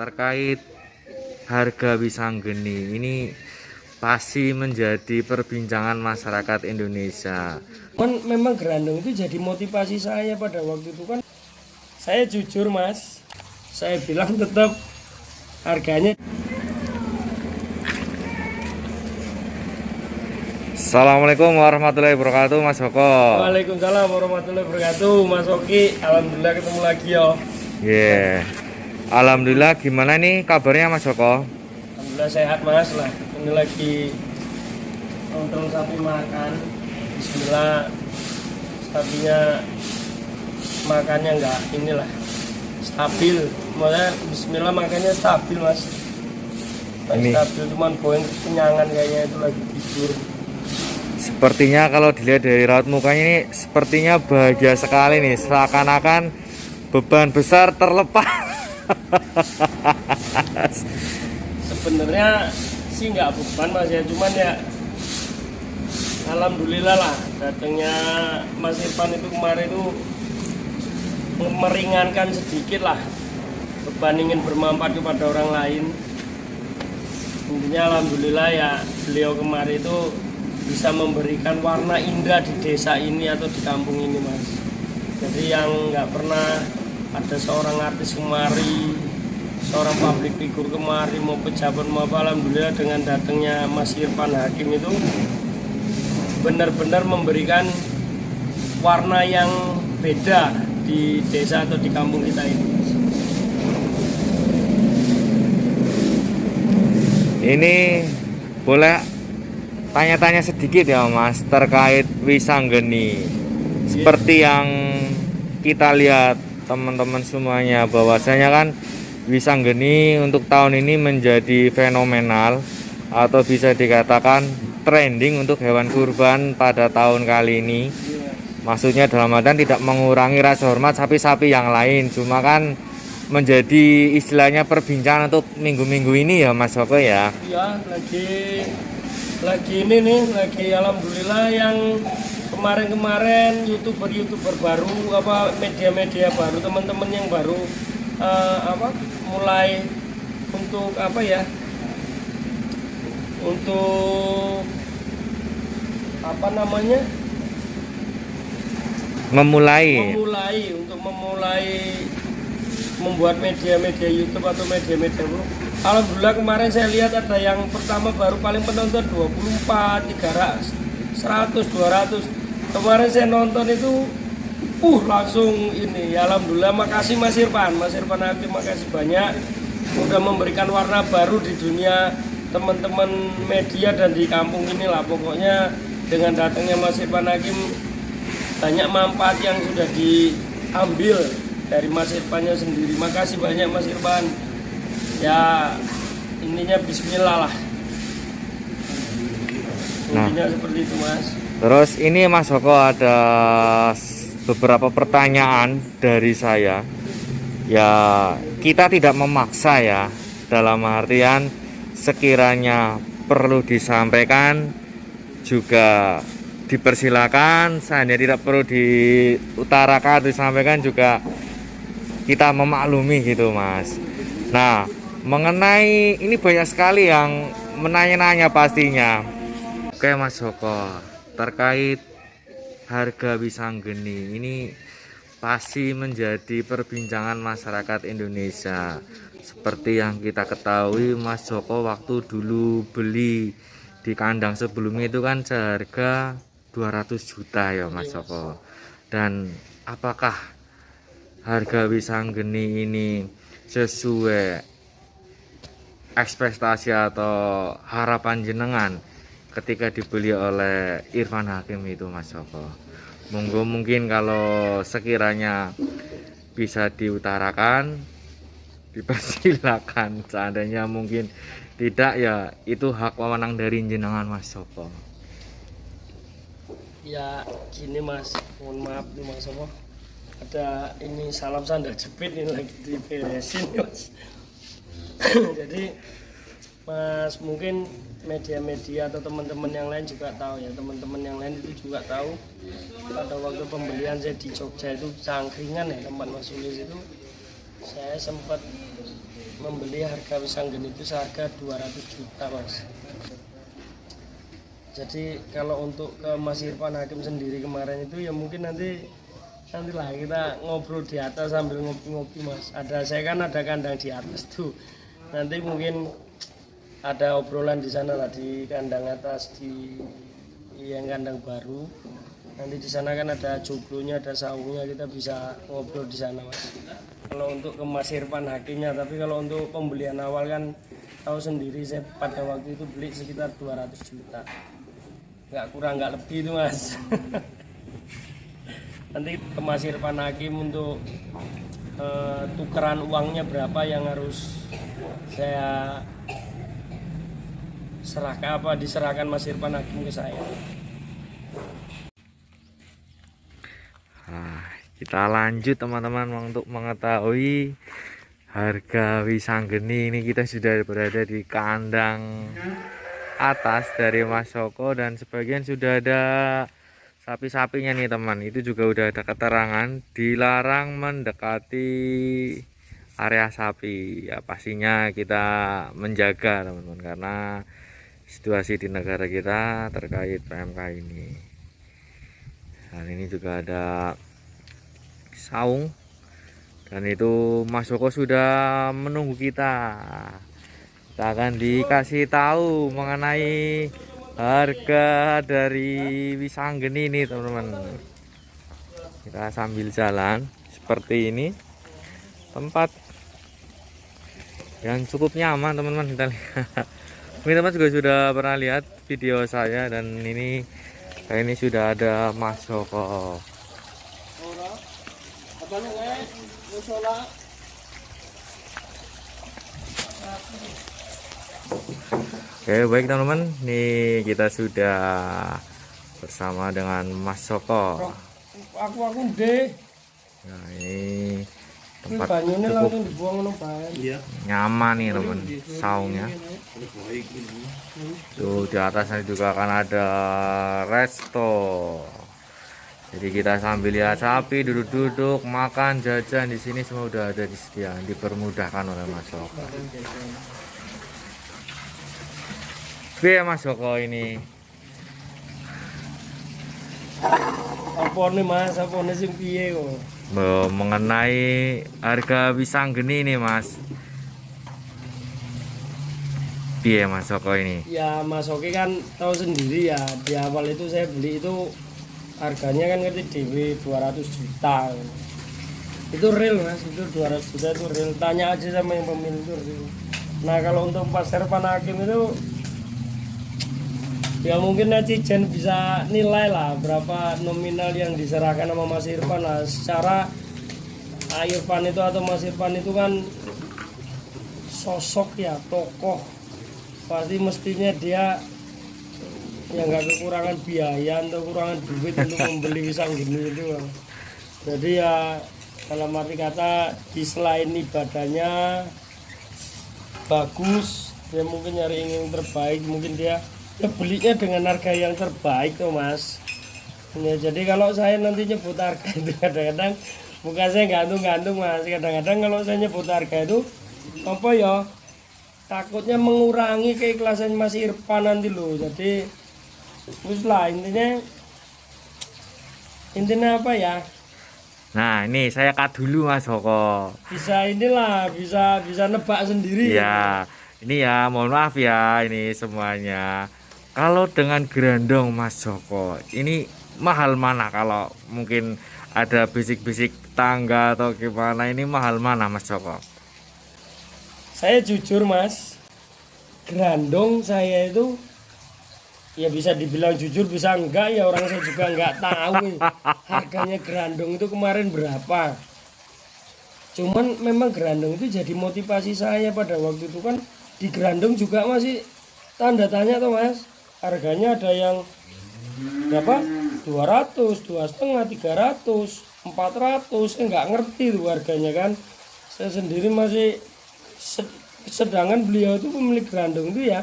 terkait harga Wisanggeni ini pasti menjadi perbincangan masyarakat Indonesia. Memang Grandong itu jadi motivasi saya pada waktu itu kan. Saya jujur mas, saya bilang tetap harganya. Assalamualaikum warahmatullahi wabarakatuh Mas Joko. Waalaikumsalam warahmatullahi wabarakatuh Mas Oki. Alhamdulillah ketemu lagi ya. Alhamdulillah, gimana nih kabarnya Mas Joko? Alhamdulillah sehat mas lah. Ini lagi nonton sapi makan. Bismillah, sapinya makannya enggak inilah stabil. Maksudnya Bismillah makannya stabil mas. Ini Stabil cuman boeing kenyangan kayaknya itu lagi tidur. sepertinya kalau dilihat dari raut mukanya ini sepertinya bahagia sekali nih, seakan-akan beban besar terlepas. Sebenarnya sih nggak beban mas ya, cuman ya alhamdulillah lah datangnya Mas Irfan itu kemarin itu meringankan sedikit lah beban, ingin bermanfaat kepada orang lain. Intinya alhamdulillah ya beliau kemarin itu bisa memberikan warna indah di desa ini atau di kampung ini mas. Jadi yang nggak pernah ada seorang artis kemari, seorang public figure kemari, mau pejabat mau apa, alhamdulillah dengan datangnya Mas Irfan Hakim itu benar-benar memberikan warna yang beda di desa atau di kampung kita ini. Ini boleh tanya-tanya sedikit ya Mas terkait Wisanggeni. Seperti yang kita lihat teman-teman semuanya, bahwasanya kan Wisanggeni untuk tahun ini menjadi fenomenal atau bisa dikatakan trending untuk hewan kurban pada tahun kali ini. Maksudnya dalam artian tidak mengurangi rasa hormat sapi-sapi yang lain, cuma kan menjadi istilahnya perbincangan untuk minggu-minggu ini ya Mas Joko ya. Ya lagi ini nih, lagi alhamdulillah yang kemarin-kemarin youtuber baru, apa media-media baru, teman-teman yang baru mulai untuk apa ya, untuk apa namanya, memulai membuat media-media YouTube atau media-media baru. Alhamdulillah kemarin saya lihat ada yang pertama baru paling penonton 24, 300, 100, 200. Kemarin saya nonton itu langsung ini ya, alhamdulillah. Makasih Mas Irfan Hakim, makasih banyak udah memberikan warna baru di dunia teman-teman media dan di kampung inilah. Pokoknya dengan datangnya Mas Irfan Hakim banyak manfaat yang sudah diambil dari Mas Irfannya sendiri. Makasih banyak Mas Irfan. Ya intinya bismillah lah. Intinya seperti itu Mas. Terus ini Mas Joko ada beberapa pertanyaan dari saya. Ya kita tidak memaksa ya, dalam artian sekiranya perlu disampaikan juga dipersilakan, seandainya tidak perlu diutarakan atau disampaikan juga kita memaklumi gitu Mas. Nah mengenai ini banyak sekali yang menanya-nanya pastinya. Oke Mas Joko, terkait harga Wisanggeni ini pasti menjadi perbincangan masyarakat Indonesia. Seperti yang kita ketahui Mas Joko waktu dulu beli di kandang sebelumnya itu kan seharga 200 juta ya Mas Joko. Dan apakah harga Wisanggeni ini sesuai ekspektasi atau harapan jenengan ketika dibeli oleh Irfan Hakim itu Mas Joko? Mungkin kalau sekiranya bisa diutarakan dipersilakan, seandainya mungkin tidak ya itu hak wewenang dari jenengan Mas Joko. Ya gini Mas, mohon maaf nih Mas Joko, ada ini salam sandal jepit ini lagi diberesin Mas. Jadi Mas, mungkin media-media atau teman-teman yang lain juga tahu ya, teman-teman yang lain itu juga tahu pada waktu pembelian saya di Jogja itu Cangkringan ya, tempat Mas Sulis itu, saya sempat membeli harga Wisanggen itu seharga 200 juta mas. Jadi kalau untuk ke Mas Irfan Hakim sendiri kemarin itu ya mungkin nantilah kita ngobrol di atas sambil ngopi-ngopi mas. Saya kan ada kandang di atas tuh. Nanti mungkin ada obrolan di sana lah di kandang atas di yang kandang baru. Nanti di sana kan ada joglonya, ada saungnya, kita bisa ngobrol di sana mas. Kalau untuk ke Mas Irfan Hakimnya, tapi kalau untuk pembelian awal kan tahu sendiri saya pada waktu itu beli sekitar 200 juta. Nggak kurang nggak lebih itu mas. Nanti ke Mas Irfan Hakim untuk tukeran uangnya berapa yang harus saya diserahkan Mas Irfan Hakim ke saya. Nah, kita lanjut teman-teman untuk mengetahui harga Wisanggeni. Ini kita sudah berada di kandang atas dari Mas Joko dan sebagian sudah ada sapi-sapinya nih teman. Itu juga udah ada keterangan dilarang mendekati area sapi. Ya pastinya kita menjaga teman-teman karena situasi di negara kita terkait PMK ini. Dan ini juga ada saung dan itu Mas Joko sudah menunggu kita. Kita akan dikasih tahu mengenai harga dari Wisanggeni ini teman-teman. Kita sambil jalan seperti ini, tempat yang cukup nyaman teman-teman. Kita lihat mungkin teman juga sudah pernah lihat video saya dan ini sudah ada Mas Joko. Oke baik teman-teman, nih kita sudah bersama dengan Mas Joko. Aku deh. Nah ini tempat Banyunya cukup langsung dibuang nyaman nih teman, saungnya. Tuh di atasnya juga akan ada resto. Jadi kita sambil lihat sapi, duduk-duduk, makan, jajan di sini semua udah ada disediakan, dipermudahkan oleh Mas Joko. Oke Mas Joko ini. Apa nih mas? Apa nih sing piye kok? Mengenai harga Wisanggeni ini Mas. Piye Mas Joko ini? Ya Mas Oki kan tahu sendiri ya, di awal itu saya beli itu harganya kan ngerti dewe 200 juta. Itu real mas, itu 200 juta itu real. Tanya aja sama yang pemilik itu real. Nah kalau untuk Mas Irfan Hakim itu ya mungkin netizen bisa nilai lah berapa nominal yang diserahkan sama Mas Irfan lah. Secara Irfan itu atau Mas Irfan itu kan sosok ya, tokoh, pasti mestinya dia yang nggak kekurangan biaya atau kekurangan duit untuk membeli Wisanggeni itu. Jadi ya dalam arti kata di selain ibadahnya bagus, dia mungkin nyari yang terbaik, mungkin dia belinya dengan harga yang terbaik tuh mas. Ya, jadi kalau saya nanti nyebut harga itu kadang-kadang bukan saya gantung-gantung mas. Kadang-kadang kalau saya nyebut harga itu apa ya, takutnya mengurangi keikhlasan Mas Irfan nanti loh. Jadi terus lah intinya apa ya? Nah ini saya cut dulu Mas Joko. Bisa bisa nebak sendiri. Ya ini ya mohon maaf ya ini semuanya. Kalau dengan gerandong Mas Joko ini mahal mana? Kalau mungkin ada bisik-bisik tangga atau gimana, ini mahal mana Mas Joko? Saya jujur mas, gerandong saya itu ya bisa dibilang jujur bisa enggak ya, orang saya juga enggak tahu harganya gerandong itu kemarin berapa. Cuman memang gerandong itu jadi motivasi saya pada waktu itu kan. Di gerandong juga masih tanda tanya tuh mas. Harganya ada yang berapa? 200, 2,5, 300, 400. Saya nggak ngerti tuh harganya kan. Saya sendiri masih sedangkan beliau itu pemilik gerandong itu ya.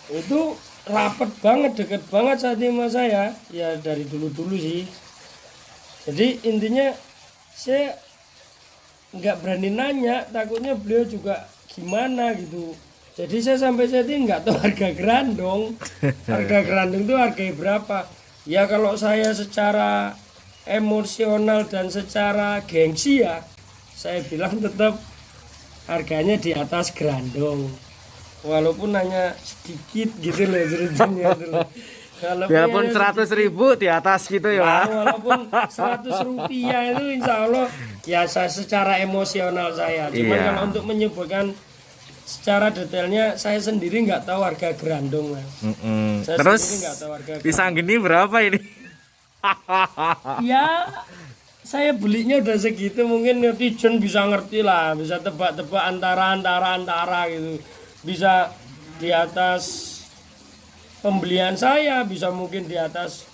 Itu rapat banget, deket banget saat ini sama saya. Ya dari dulu-dulu sih. Jadi intinya saya, nggak berani nanya, takutnya beliau juga gimana gitu. Jadi saya sampai saat ini nggak tahu harga gerandong. Harga gerandong itu harganya berapa? Ya kalau saya secara emosional dan secara gengsi ya, saya bilang tetap harganya di atas gerandong. Walaupun hanya sedikit gitu loh ceritanya itu loh. Biarpun 100.000 di atas gitu ya. Walaupun 100 rupiah itu insya Allah ya saya secara emosional saya. Cuma Iya. kalau untuk menyebutkan secara detailnya saya sendiri nggak tahu harga gerandong mas. Saya Terus sendiri nggak tahu harga pisang geni berapa ini? ya saya belinya udah segitu, mungkin netizen bisa ngerti lah, bisa tebak-tebak antara gitu, bisa di atas pembelian saya, bisa mungkin di atas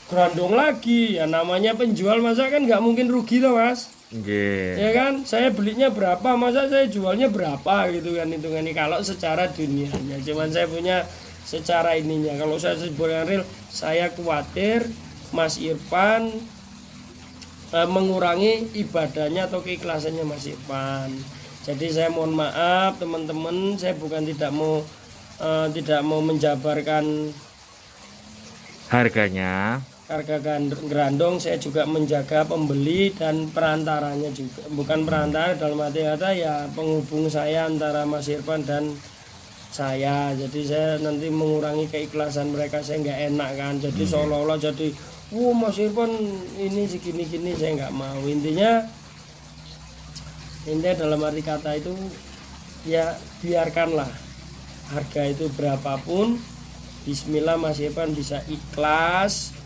gerandong lagi. Ya namanya penjual masa kan nggak mungkin rugi loh mas. Nggih. Ya kan, saya belinya berapa, masa saya jualnya berapa gitu kan hitungannya kalau secara dunianya. Cuman saya punya secara ininya. Kalau saya sebutkan real, saya khawatir Mas Irfan mengurangi ibadahnya atau keikhlasannya Mas Irfan. Jadi saya mohon maaf teman-teman, saya bukan tidak mau menjabarkan Harganya harga gerandong, saya juga menjaga pembeli dan perantaranya juga, bukan perantara dalam arti kata ya penghubung saya antara Mas Irfan dan saya. Jadi saya nanti mengurangi keikhlasan mereka, saya nggak enak kan, jadi seolah-olah jadi Mas Irfan ini segini-gini, saya nggak mau. Intinya dalam arti kata itu ya biarkanlah harga itu berapapun, bismillah Mas Irfan bisa ikhlas,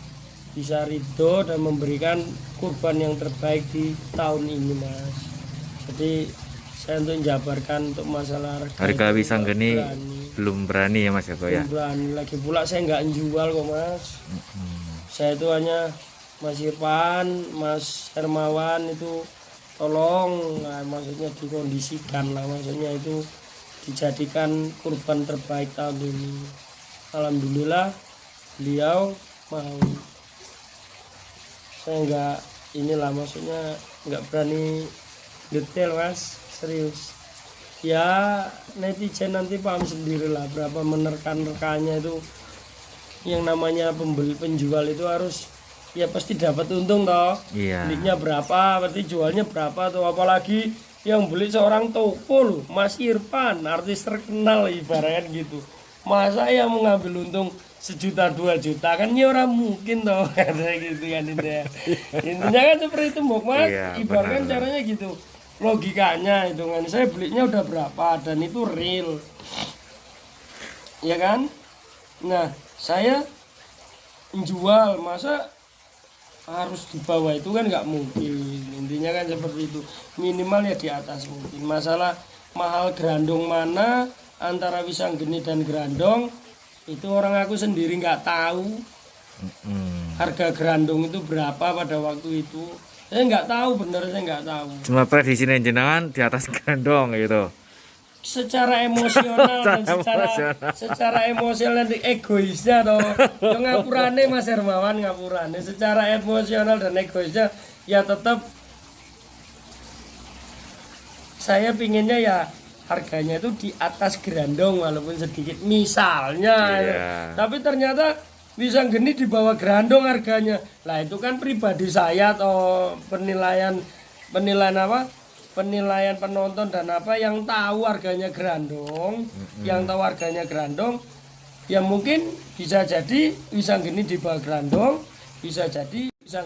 bisa ridho dan memberikan kurban yang terbaik di tahun ini mas. Jadi saya untuk menjabarkan untuk masalah harga itu pisang nggak geni berani. belum berani ya mas ya kok ya. Belum berani. Lagi pula saya nggak jual kok mas. Saya itu hanya Mas Irfan, Mas Hermawan itu tolong, nah, maksudnya dikondisikan lah, maksudnya itu dijadikan kurban terbaik tahun ini. Alhamdulillah beliau mau. Saya nggak inilah, maksudnya nggak berani detail mas, serius ya. Netizen nanti paham sendirilah berapa menerkan-rekannya itu. Yang namanya penjual itu harus ya pasti dapat untung toh. Iya. Belinya berapa berarti jualnya berapa tuh, apalagi yang beli seorang toko loh, Mas Irfan, artis terkenal ibaratnya gitu. Masa ya mau ngambil untung 1 juta 2 juta kan ya orang mungkin toh kayak gitu kan intinya kan seperti itu Mbok mas. Iya, Ibaratkan benar. caranya gitu, logikanya hitungan saya belinya udah berapa dan itu real ya kan. Nah saya menjual masa harus di bawah itu kan nggak mungkin. Intinya kan seperti itu, minimal ya di atas mungkin. Masalah mahal gerandong mana antara pisang geni dan gerandong itu orang aku sendiri nggak tahu harga gerandong itu berapa pada waktu itu. Saya nggak tahu, bener saya nggak tahu. Cuma prediksi jenengan di atas gandong gitu. Secara emosional dan secara emosional dan egoisnya toh. Yang ngapurane Mas Hermawan ngapurane. Secara emosional dan egoisnya ya tetap saya pinginnya ya harganya itu di atas gerandong walaupun sedikit misalnya. Iya. Tapi ternyata pisang geni di bawah gerandong harganya. Lah itu kan pribadi saya atau penilaian apa? Penilaian penonton dan apa yang tahu harganya gerandong, yang tahu harganya gerandong, ya mungkin bisa jadi pisang geni di bawah gerandong, bisa jadi pisang